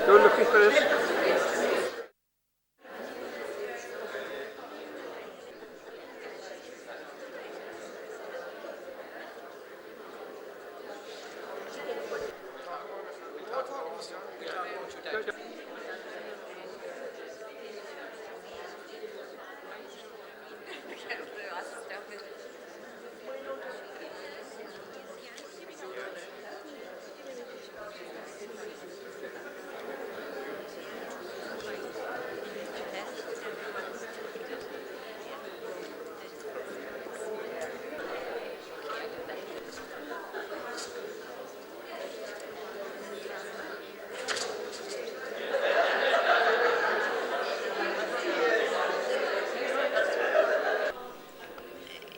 You're looking for it?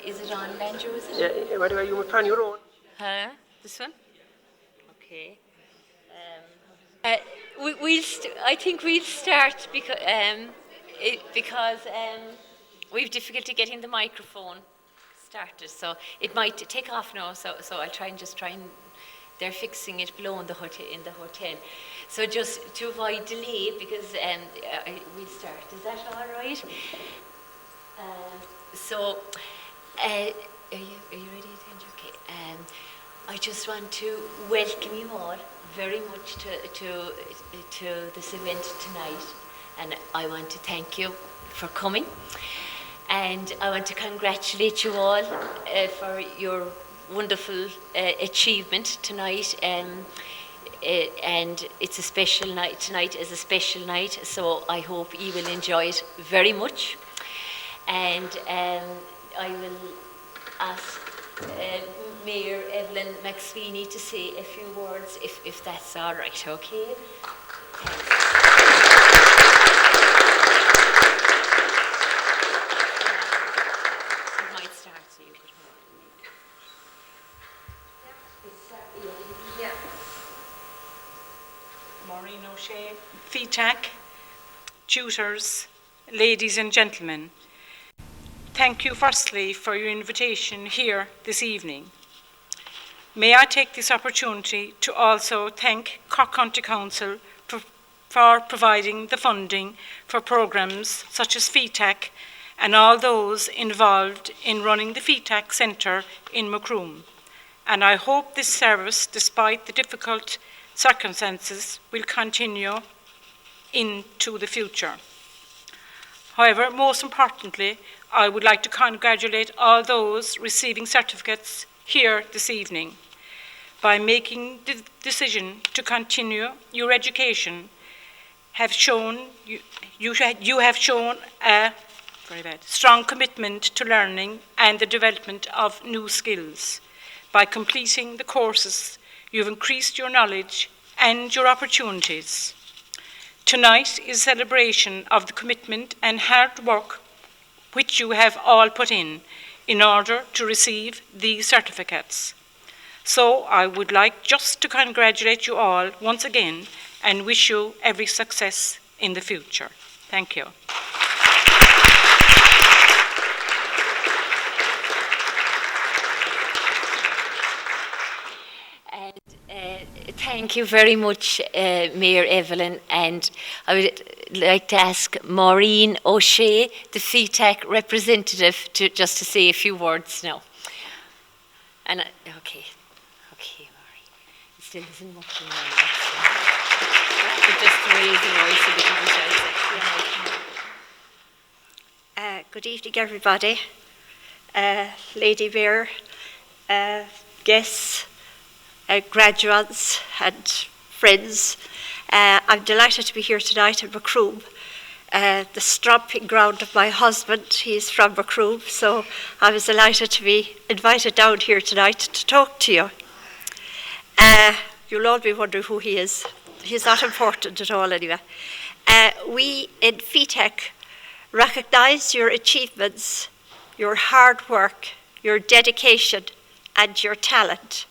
Is it on, Landry? Yeah, by the way, you would plan your own. Huh? This one? Okay. I think we'll start because we've difficulty getting the microphone started, so it might take off now. So I'll try and they're fixing it below in the hotel. So just to avoid delay, because we'll start. Is that all right? Are you ready, Andrew? Okay. I just want to welcome you all very much to this event tonight, and I want to thank you for coming, and I want to congratulate you all for your wonderful achievement tonight. And it's a special night. Tonight is a special night, so I hope you will enjoy it very much. And I will ask Mayor Evelyn McSweeney to say a few words, if that's all right, okay? Thanks. It might start, so you could Yeah. Maureen O'Shea, FETAC, tutors, ladies and gentlemen. Thank you firstly for your invitation here this evening. May I take this opportunity to also thank Cork County Council for providing the funding for programmes such as FETAC and all those involved in running the FETAC Centre in Macroom. And I hope this service, despite the difficult circumstances, will continue into the future. However, most importantly, I would like to congratulate all those receiving certificates here this evening. By making the decision to continue your education, you have shown a strong commitment to learning and the development of new skills. By completing the courses, you've increased your knowledge and your opportunities. Tonight is a celebration of the commitment and hard work which you have all put in order to receive these certificates. So I would like just to congratulate you all once again and wish you every success in the future. Thank you. Thank you very much, Mayor Evelyn, and I would like to ask Maureen O'Shea, the FETAC representative, to say a few words now. And okay, Maureen. It still isn't much in there. Just raise the voice a bit. Good evening, everybody. Lady Mayor, guests, graduates and friends. I'm delighted to be here tonight in Macroom, the stomping ground of my husband. He's from Macroom, so I was delighted to be invited down here tonight to talk to you. You'll all be wondering who he is. He's not important at all anyway. We in FETAC recognise your achievements, your hard work, your dedication and your talent.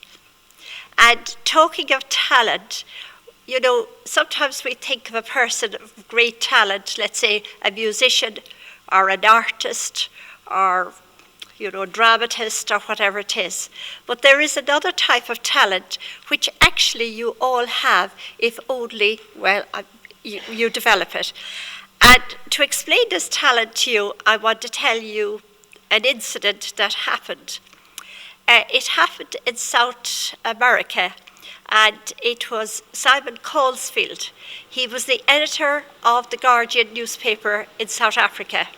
And talking of talent, you know, sometimes we think of a person of great talent, let's say a musician or an artist or dramatist or whatever it is. But there is another type of talent which actually you all have if only, you develop it. And to explain this talent to you, I want to tell you an incident that happened. It happened in South America, and it was Simon Colesfield. He was the editor of the Guardian newspaper in South Africa.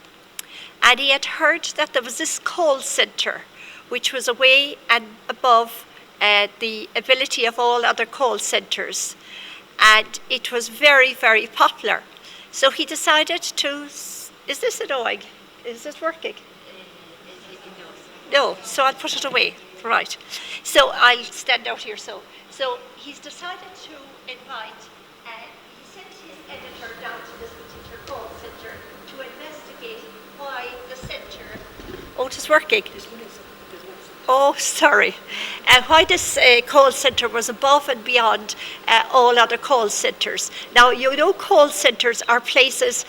And he had heard that there was this call centre, which was away and above the ability of all other call centres. And it was very, very popular. So he decided to, is this annoying? Is this working? No, so I'll put it away. Right. So I'll stand out here. So he's decided to invite, he sent his editor down to this particular call centre to investigate why the centre. Oh, it is working. Oh, sorry. Why this call centre was above and beyond all other call centres. Now, call centres are places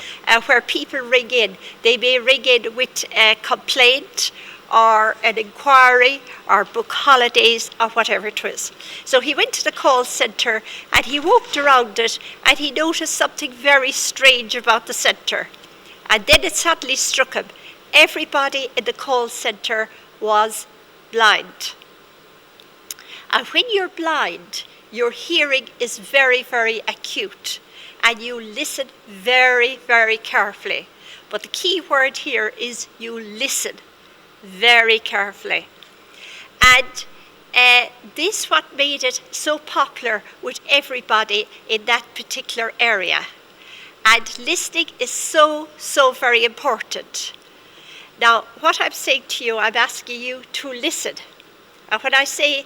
where people ring in. They may ring in with a complaint or an inquiry or book holidays or whatever it was. So he went to the call centre and he walked around it and he noticed something very strange about the centre. And then it suddenly struck him. Everybody in the call centre was blind. And when you're blind, your hearing is very, very acute and you listen very, very carefully. But the key word here is you listen very carefully. And this what made it so popular with everybody in that particular area. And listening is so, so very important. Now, what I'm saying to you, I'm asking you to listen. And when I say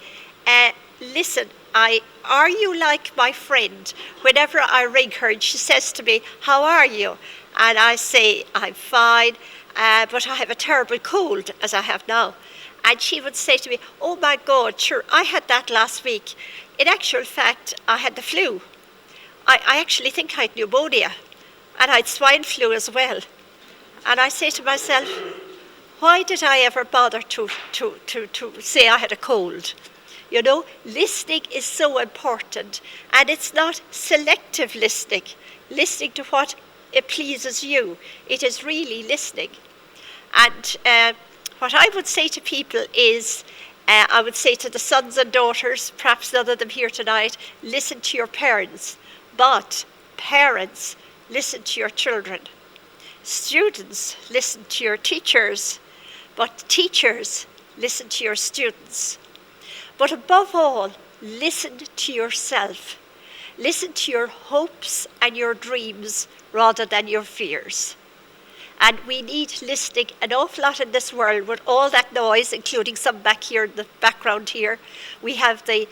listen, are you like my friend? Whenever I ring her and she says to me, how are you? And I say, I'm fine, but I have a terrible cold, as I have now. And she would say to me, oh my God, sure, I had that last week. In actual fact, I had the flu. I actually think I had pneumonia, and I had swine flu as well. And I say to myself, why did I ever bother to say I had a cold? Listening is so important, and it's not selective listening to what it pleases you. It is really listening. And what I would say to people is, I would say to the sons and daughters, perhaps none of them here tonight, listen to your parents. But parents, listen to your children. Students, listen to your teachers. But teachers, listen to your students. But above all, listen to yourself. Listen to your hopes and your dreams rather than your fears. And we need listening an awful lot in this world with all that noise, including some back here in the background here. We have the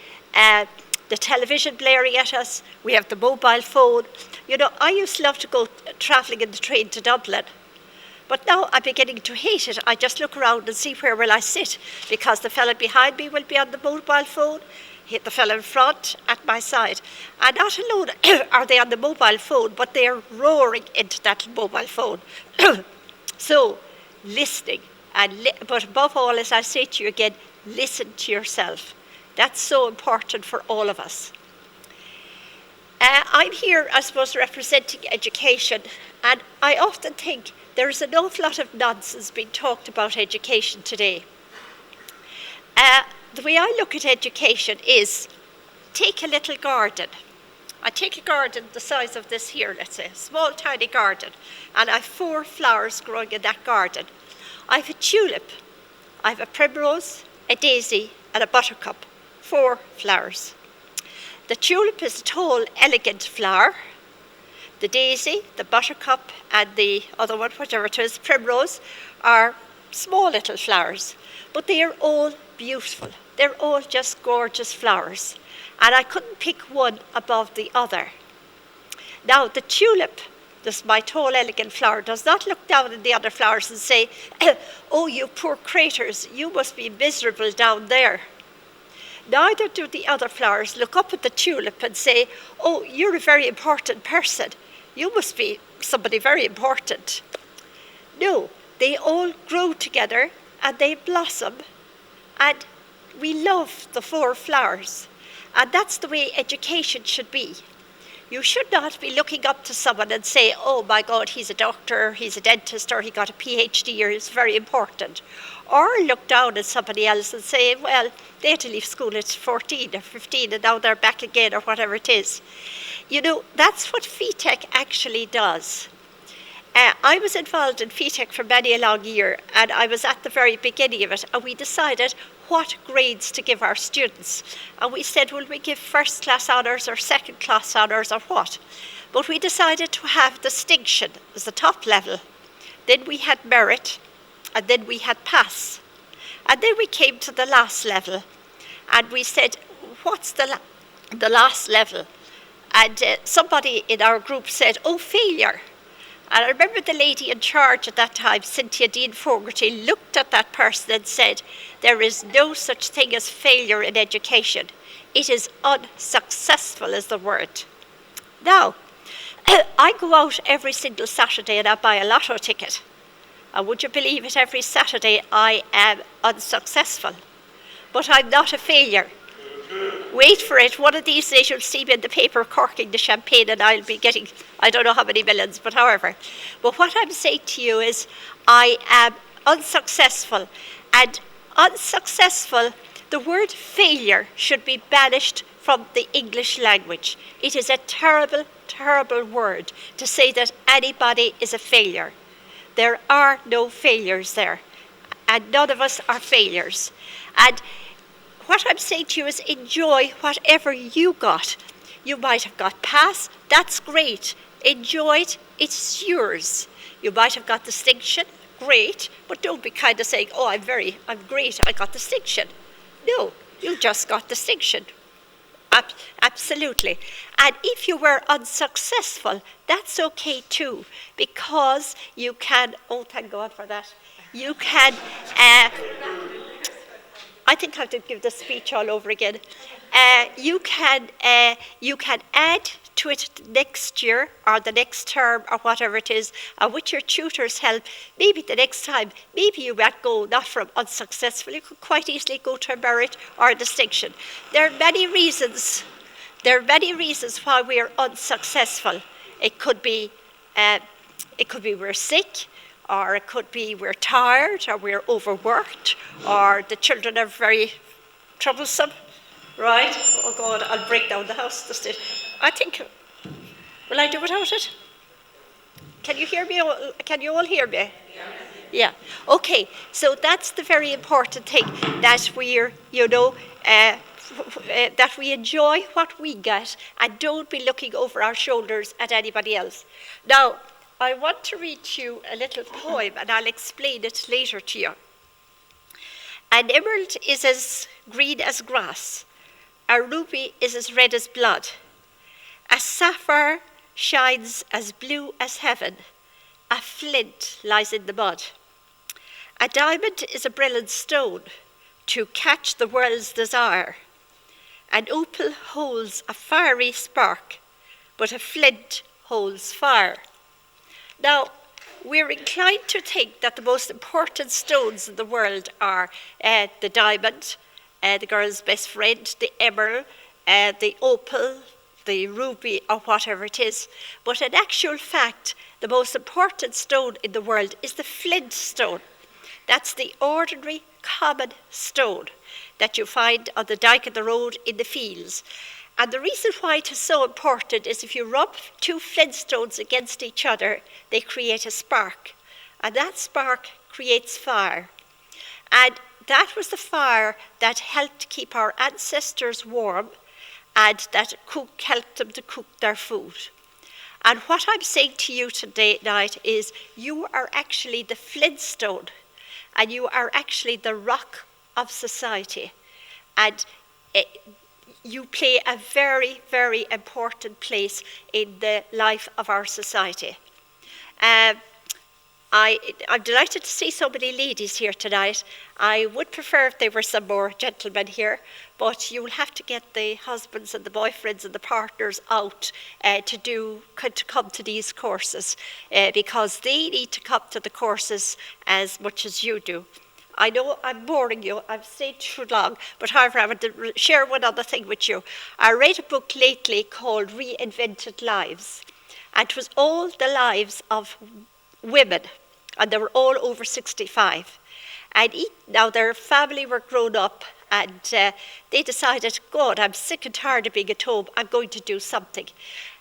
television blaring at us. We have the mobile phone. I used to love to go travelling in the train to Dublin. But now I'm beginning to hate it. I just look around and see where will I sit, because the fellow behind me will be on the mobile phone, hit the fellow in front at my side. And not alone are they on the mobile phone, but they are roaring into that mobile phone. So, listening. But above all, as I say to you again, listen to yourself. That's so important for all of us. I'm here, I suppose, representing education, and I often think there's an awful lot of nonsense being talked about education today. The way I look at education is, take a little garden. I take a garden the size of this here, let's say, a small tiny garden, and I have 4 flowers growing in that garden. I have a tulip, I have a primrose, a daisy, and a buttercup. 4 flowers. The tulip is a tall, elegant flower. The daisy, the buttercup, and the other one, whatever it is, primrose, are small little flowers. But they are all beautiful. They're all just gorgeous flowers. And I couldn't pick one above the other. Now, the tulip, this my tall, elegant flower, does not look down at the other flowers and say, oh, you poor craters, you must be miserable down there. Neither do the other flowers look up at the tulip and say, oh, you're a very important person. You must be somebody very important. No, they all grow together, and they blossom, and we love the 4 flowers. And that's the way education should be. You should not be looking up to someone and say, oh my God, he's a doctor, he's a dentist, or he got a PhD, or it's very important. Or look down at somebody else and say, well, they had to leave school at 14 or 15 and now they're back again, or whatever it is. You know, that's what FETEC actually does. I was involved in FETEC for many a long year, and I was at the very beginning of it, and we decided what grades to give our students. And we said, will we give first class honours or second class honours or what? But we decided to have distinction as the top level. Then we had merit, and then we had pass. And then we came to the last level, and we said, what's the last level? And somebody in our group said, oh, failure. And I remember the lady in charge at that time, Cynthia Dean Fogarty, looked at that person and said, there is no such thing as failure in education. It is unsuccessful is the word. Now, I go out every single Saturday and I buy a lotto ticket. And would you believe it, every Saturday I am unsuccessful. But I'm not a failure. Wait for it. One of these days you'll see me in the paper corking the champagne and I'll be getting, I don't know how many millions, but however. But what I'm saying to you is I am unsuccessful. And unsuccessful, the word failure should be banished from the English language. It is a terrible, terrible word to say that anybody is a failure. There are no failures there. And none of us are failures. And what I'm saying to you is enjoy whatever you got. You might have got pass, that's great. Enjoy it, it's yours. You might have got distinction, great, but don't be kind of saying, oh, I'm great, I got distinction. No, you just got distinction. Absolutely. And if you were unsuccessful, that's okay too, because you can, oh, thank God for that, you can, I think I have to give the speech all over again. You can add to it next year or the next term or whatever it is, and with your tutor's help, maybe the next time, maybe you might go not from unsuccessful, you could quite easily go to merit or distinction. There are many reasons why we are unsuccessful. It could be we're sick, or it could be we're tired, or we're overworked, or the children are very troublesome, right? Oh God, I'll break down the house. I think, will I do without it? Can you hear me? Can you all hear me? Yeah. Okay, so that's the very important thing, that we're, that we enjoy what we get and don't be looking over our shoulders at anybody else. Now, I want to read to you a little poem, and I'll explain it later to you. An emerald is as green as grass. A ruby is as red as blood. A sapphire shines as blue as heaven. A flint lies in the mud. A diamond is a brilliant stone to catch the world's desire. An opal holds a fiery spark, but a flint holds fire. Now, we're inclined to think that the most important stones in the world are the diamond, the girl's best friend, the emerald, the opal, the ruby, or whatever it is. But in actual fact, the most important stone in the world is the flint stone. That's the ordinary, common stone that you find on the dike of the road in the fields. And the reason why it is so important is if you rub 2 flintstones against each other, they create a spark. And that spark creates fire. And that was the fire that helped keep our ancestors warm and that helped them to cook their food. And what I'm saying to you tonight is you are actually the flintstone, and you are actually the rock of society. And you play a very, very important place in the life of our society. I'm delighted to see so many ladies here tonight. I would prefer if there were some more gentlemen here, but you'll have to get the husbands and the boyfriends and the partners out to come to these courses, because they need to come to the courses as much as you do. I know I'm boring you, I've stayed too long, but however, I want to share one other thing with you. I read a book lately called Reinvented Lives, and it was all the lives of women, and they were all over 65. And now their family were grown up, and they decided, God, I'm sick and tired of being at home, I'm going to do something.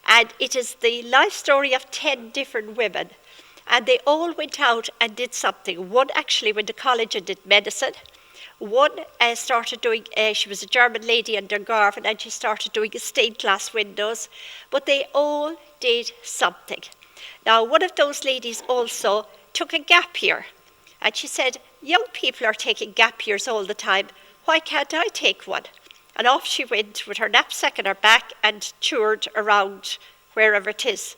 And it is the life story of 10 different women. And they all went out and did something. One actually went to college and did medicine. One started doing, she was a German lady in Dungarvan, and she started doing stained glass windows. But they all did something. Now, one of those ladies also took a gap year. And she said, young people are taking gap years all the time. Why can't I take one? And off she went with her knapsack on her back and toured around wherever it is.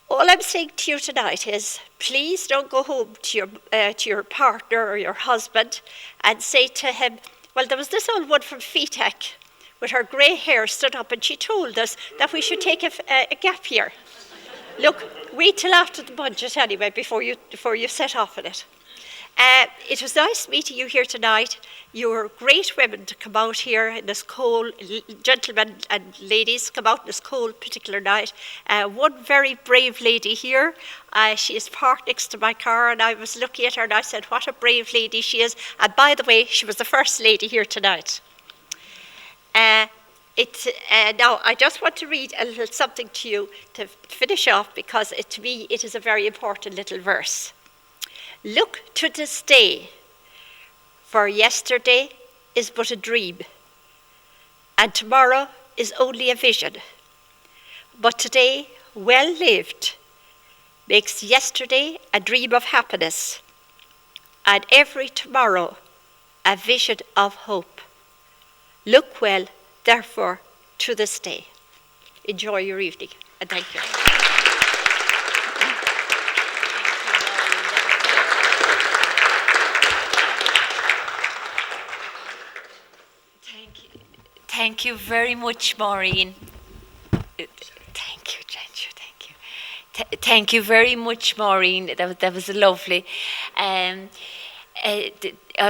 All I'm saying to you tonight is, please don't go home to your partner or your husband and say to him, well, there was this old one from FETAC with her grey hair stood up and she told us that we should take a gap year. Look, wait till after the budget anyway before you set off on it. It was nice meeting you here tonight. You're great women to come out here in this cold, gentlemen and ladies, come out in this cold particular night. One very brave lady here, she is parked next to my car, and I was looking at her and I said, what a brave lady she is. And by the way, she was the first lady here tonight. Now, I just want to read a little something to you to finish off, because to me it is a very important little verse. Look to this day, for yesterday is but a dream, and tomorrow is only a vision. But today, well lived, makes yesterday a dream of happiness, and every tomorrow a vision of hope. Look well, therefore, to this day. Enjoy your evening, and thank you. Thank you very much, Maureen. Thank you, Jenju, thank you. Thank you very much, Maureen. That was lovely. I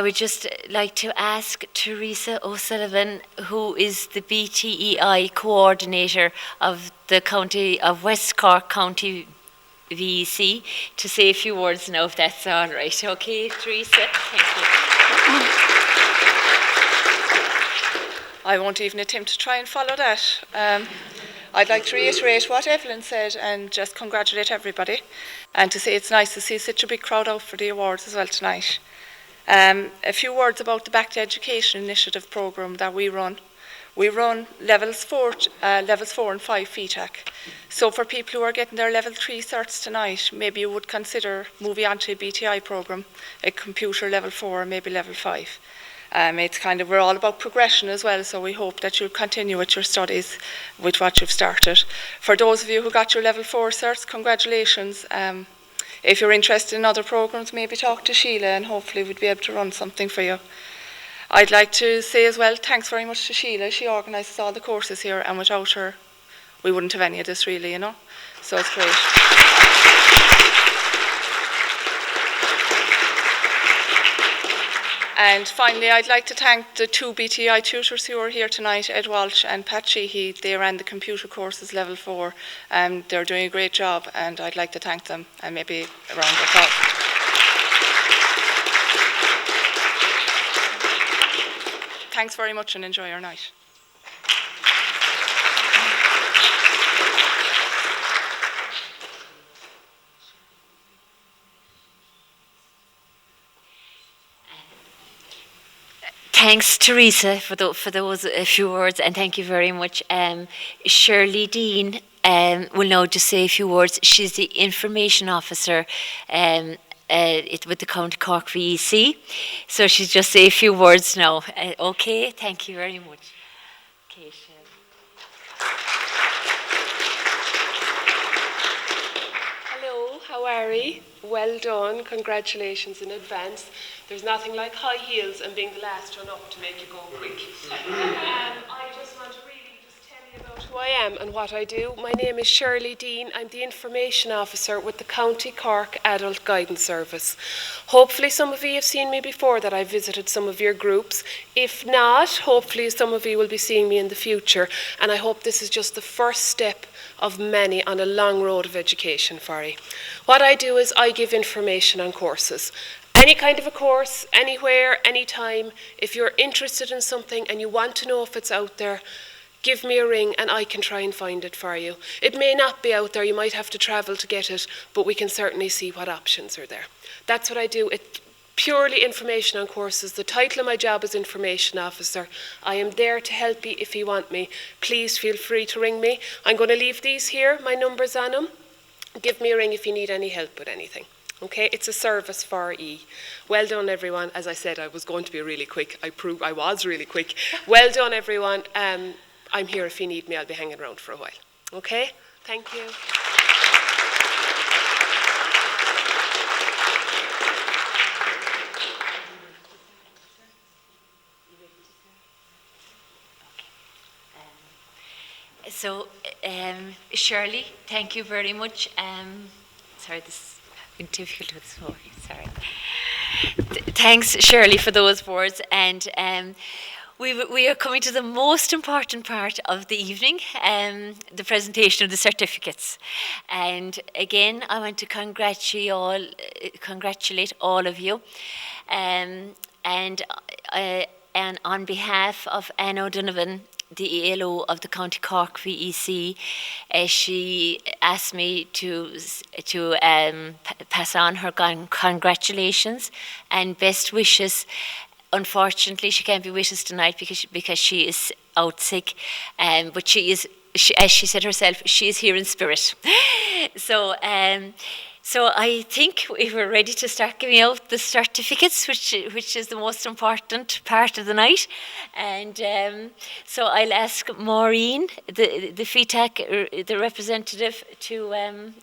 would just like to ask Teresa O'Sullivan, who is the BTEI coordinator of the County of West Cork County VEC, to say a few words now, if that's all right. Okay, Teresa, thank you. I won't even attempt to try and follow that. I'd like to reiterate what Evelyn said and just congratulate everybody, and to say it's nice to see such a big crowd out for the awards as well tonight. A few words about the Back to Education initiative programme that we run. We run levels 4 and 5 FETAC. So for people who are getting their level 3 certs tonight, maybe you would consider moving on to a BTI programme, a computer level 4, maybe level 5. It's we're all about progression as well, so we hope that you'll continue with your studies with what you've started. For those of you who got your level 4 certs, congratulations. If you're interested in other programmes, maybe talk to Sheila and hopefully we'd be able to run something for you. I'd like to say as well, thanks very much to Sheila. She organises all the courses here, and without her, we wouldn't have any of this really, So it's great. And finally, I'd like to thank the 2 BTI tutors who are here tonight, Ed Walsh and Pat Sheehy. They ran the computer courses level 4, and they're doing a great job, and I'd like to thank them, and maybe a round of applause. Thanks very much, and enjoy your night. Thanks, Teresa, for those few words, and thank you very much. Shirley Dean will now just say a few words. She's the information officer with the County Cork VEC, so she's just say a few words now. Okay, thank you very much. Okay, Shirley. Hello, how are we? Well done, congratulations in advance. There's nothing like high heels and being the last one up to make you go quick. I just want to really just tell you about who I am and what I do. My name is Shirley Dean. I'm the Information Officer with the County Cork Adult Guidance Service. Hopefully some of you have seen me before, that I've visited some of your groups. If not, hopefully some of you will be seeing me in the future, and I hope this is just the first step of many on a long road of education for you. What I do is I give information on courses. Any kind of a course, anywhere, anytime. If you're interested in something and you want to know if it's out there, give me a ring and I can try and find it for you. It may not be out there, you might have to travel to get it, but we can certainly see what options are there. That's what I do. It's purely information on courses. The title of my job is Information Officer. I am there to help you if you want me. Please feel free to ring me. I'm going to leave these here, my number's on them. Give me a ring if you need any help with anything. Okay, it's a service for E. Well done, everyone. As I said, I was going to be really quick. I was really quick. Well done, everyone. I'm here if you need me. I'll be hanging around for a while. Okay, thank you. So, Shirley, thank you very much. Sorry, this is difficult with this morning. Sorry. Thanks, Shirley, for those words. And we are coming to the most important part of the evening, the presentation of the certificates. And again, I want to congratulate all of you. And on behalf of Anne O'Donovan, the ELO of the County Cork VEC, she asked me to pass on her congratulations and best wishes. Unfortunately, she can't be with us tonight because she is out sick, but she is, as she said herself, she is here in spirit. So I think we were ready to start giving out the certificates, which is the most important part of the night. And so I'll ask Maureen, the FETAC, the representative, to when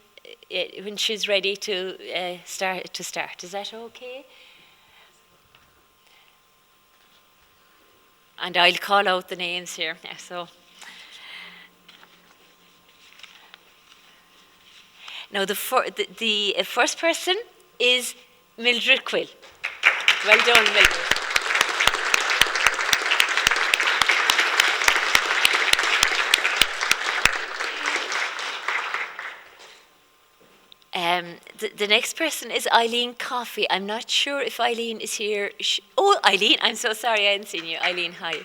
she's ready to start. Is that okay? And I'll call out the names here. So. Now, the first person is Mildred Quill. Well done, Mildred. The next person is Eileen Coffey. I'm not sure if Eileen is here. Oh, Eileen, I'm so sorry I hadn't seen you. Eileen, hi.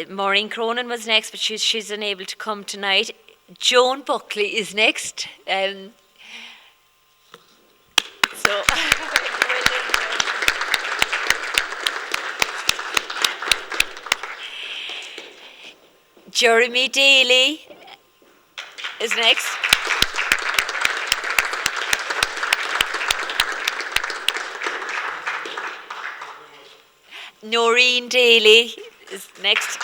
Maureen Cronin was next, but she's unable to come tonight. Joan Buckley is next. Jeremy Daly is next. Noreen Daly is next.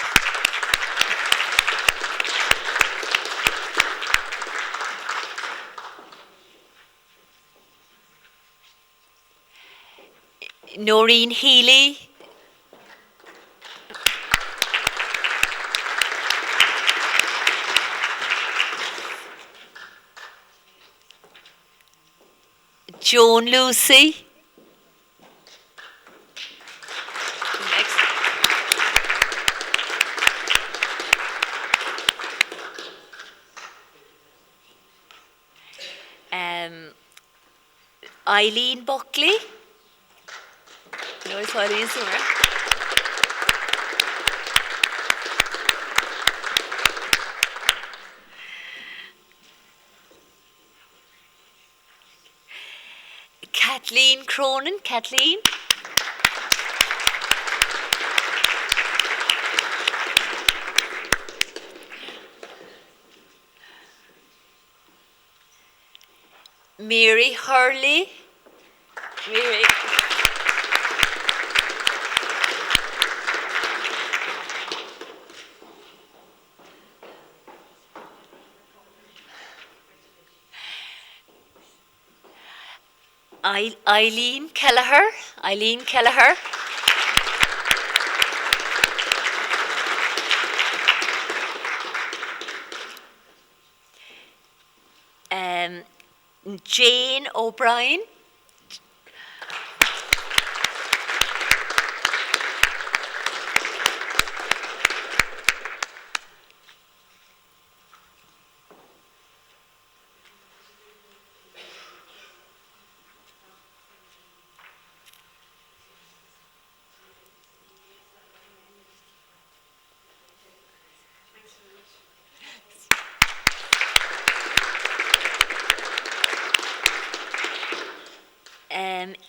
Noreen Healy. Joan Lucy. Next. Eileen Buckley. No, it's Eileen somewhere. Kathleen Cronin. Kathleen. Mary Hurley. Mary. Eileen Kelleher. Eileen Kelleher. Jane O'Brien.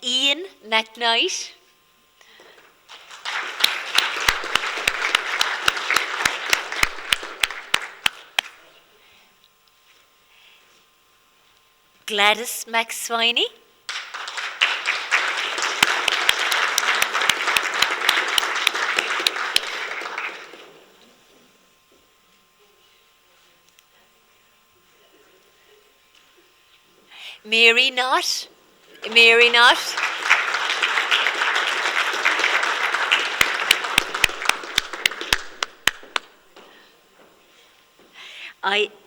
Ian McKnight. Gladys McSweeney. Mary Knott. Mary Knott.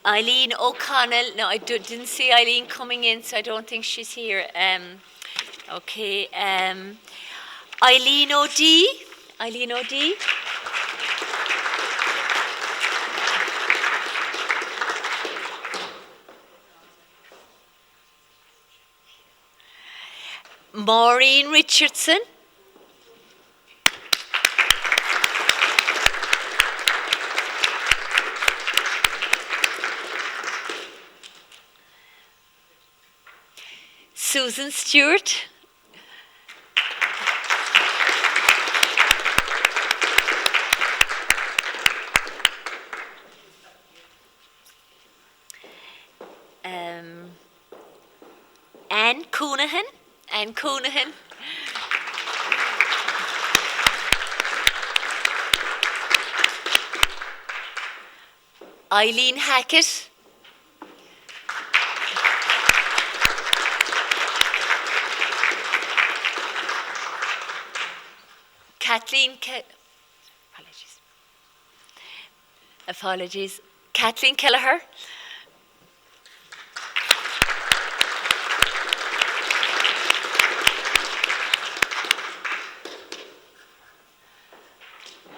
Eileen O'Connell. No, didn't see Eileen coming in, so I don't think she's here. Okay. Eileen O'Dea. Eileen O'Dea. Maureen Richardson. Susan Stewart. Anne Coonahan. Anne Coonahan. Eileen Hackett. Apologies. Kathleen Kelleher.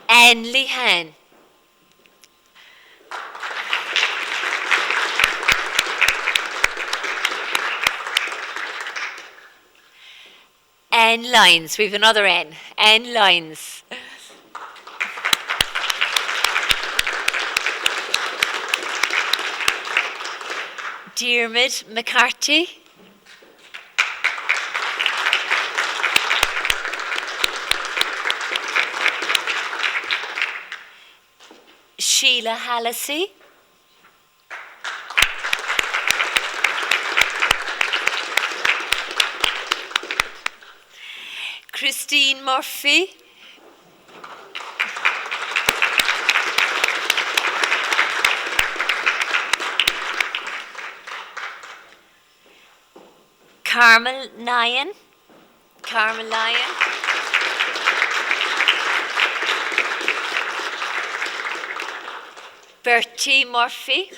Anne Lehan. Anne Lyons. We have another Anne. Anne Lyons. Diarmid McCarthy. Sheila Hallisey. Christine Murphy. Carmel Nyan. Carmel Nyan. Bertie Murphy.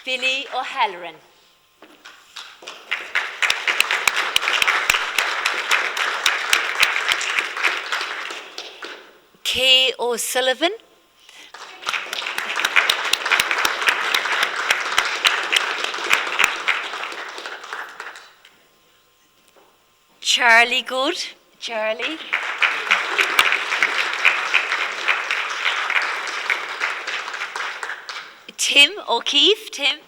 Billy O'Halloran. Kay O'Sullivan. Charlie Good. Charlie. Tim O'Keefe. Tim.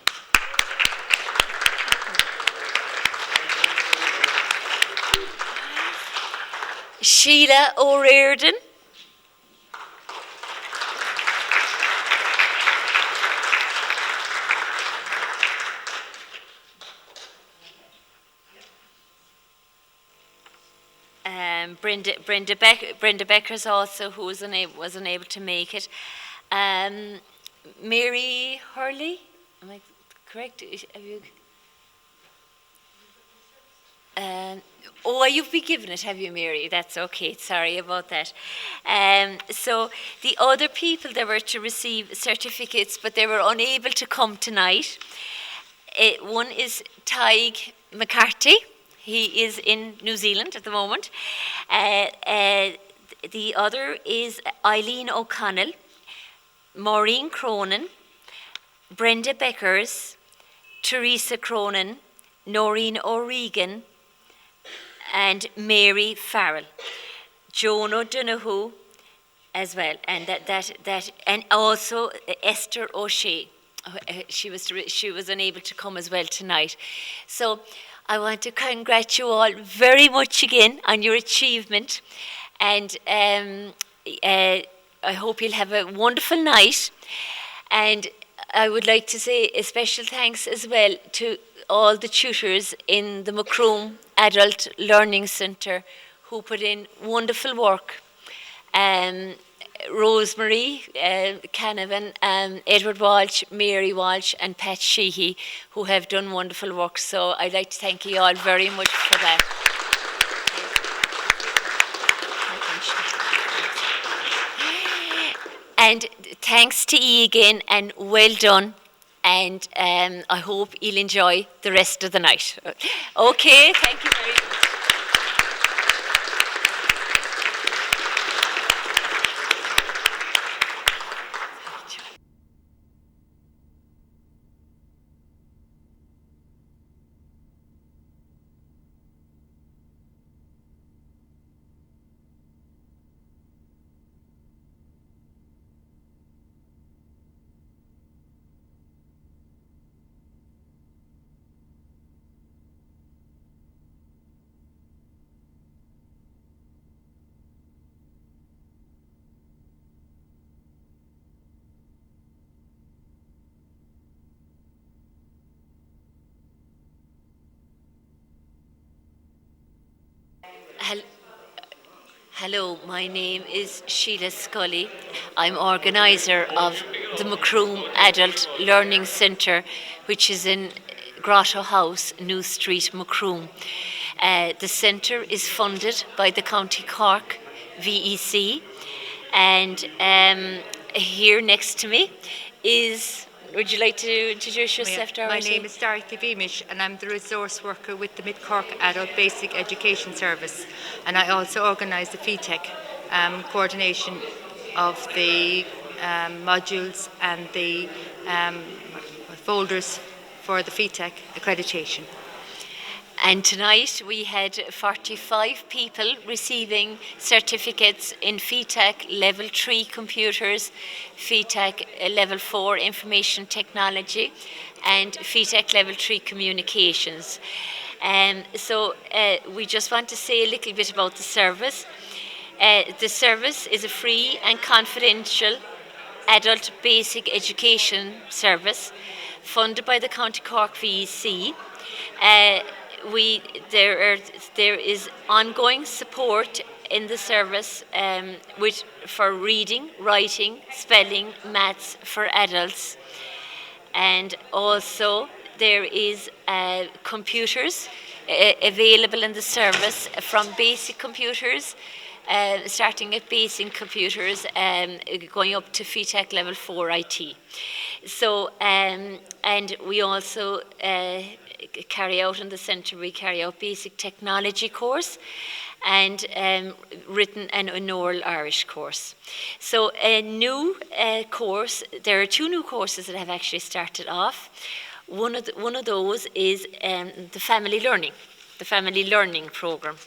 Sheila O'Riordan. Brenda Becker's also, who was unable to make it. Mary Hurley, am I correct? Have you? You've been given it, have you, Mary? That's okay. Sorry about that. So the other people that were to receive certificates, but they were unable to come tonight. One is Tig McCarthy. He is in New Zealand at the moment. The other is Eileen O'Connell, Maureen Cronin, Brenda Beckers, Teresa Cronin, Noreen O'Regan, and Mary Farrell. Joan O'Donoghue as well, and and also Esther O'Shea. She was unable to come as well tonight. So I want to congratulate you all very much again on your achievement, and I hope you'll have a wonderful night. And I would like to say a special thanks as well to all the tutors in the Macroom Adult Learning Centre who put in wonderful work. Rosemary Canavan, Edward Walsh, Mary Walsh and Pat Sheehy, who have done wonderful work. So I'd like to thank you all very much for that. And thanks to you again, and well done. And I hope you'll enjoy the rest of the night. Okay, thank you very much. Hello, my name is Sheila Scully. I'm organiser of the Macroom Adult Learning Centre, which is in Grotto House, New Street, Macroom. The centre is funded by the County Cork VEC, and here next to me is... Would you like to introduce yourself, Dorothy? My name is Dorothy Beamish, and I'm the resource worker with the Mid-Cork Adult Basic Education Service. And I also organise the FETEC coordination of the modules and the folders for the FETEC accreditation. And tonight we had 45 people receiving certificates in FETEC Level 3 Computers, FETEC Level 4 Information Technology, and FETEC Level 3 Communications. So we just want to say a little bit about the service. The service is a free and confidential adult basic education service funded by the County Cork VEC. There is ongoing support in the service for reading, writing, spelling, maths for adults, and also there is computers available in the service, from basic computers, starting at basic computers, going up to FETEC Level 4 IT. So, and we also carry out in the centre, we carry out basic technology course and written and an oral Irish course. So a new course, there are two new courses that have actually started off. One of those is the family learning programme.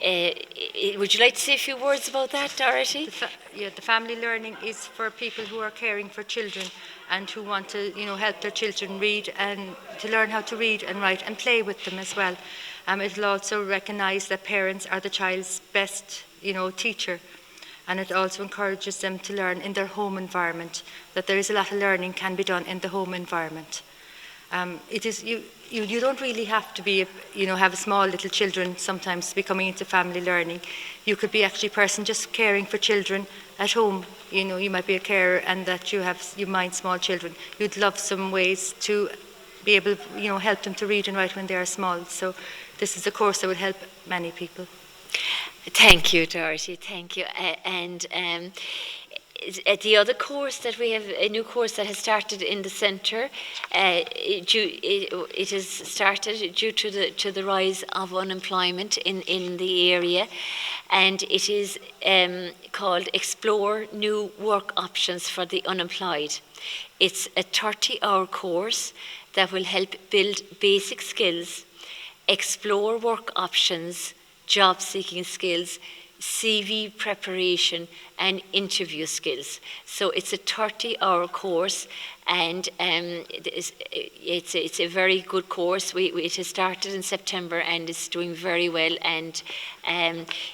Would you like to say a few words about that, Dorothy? The family learning is for people who are caring for children and who want to, help their children read and to learn how to read and write and play with them as well. It will also recognise that parents are the child's best, teacher, and it also encourages them to learn in their home environment, that there is a lot of learning can be done in the home environment. It is you don't really have to be have small little children sometimes to be coming into family learning. You could be actually a person just caring for children at home. You might be a carer and that you mind small children. You'd love some ways to be able help them to read and write when they are small. So this is a course that would help many people. Thank you, Dorothy. Thank you. The other course that we have, a new course that has started in the centre, it has started due to the rise of unemployment in the area, and it is called Explore New Work Options for the Unemployed. It's a 30-hour course that will help build basic skills, explore work options, job-seeking skills, CV preparation and interview skills. So it's a 30-hour course, and it's a very good course. It has started in September and it's doing very well. And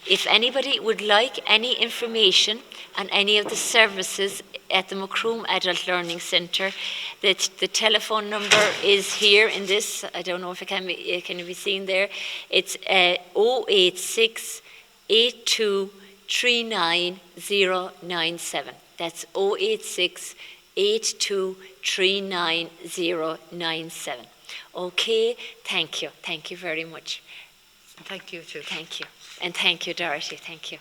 if anybody would like any information on any of the services at the Macroom Adult Learning Centre, the telephone number is here in this. I don't know if it can be seen there. It's 086 8239097. That's 086 8239097. Okay, thank you. Thank you very much. Thank you too. Thank you. And thank you, Dorothy. Thank you.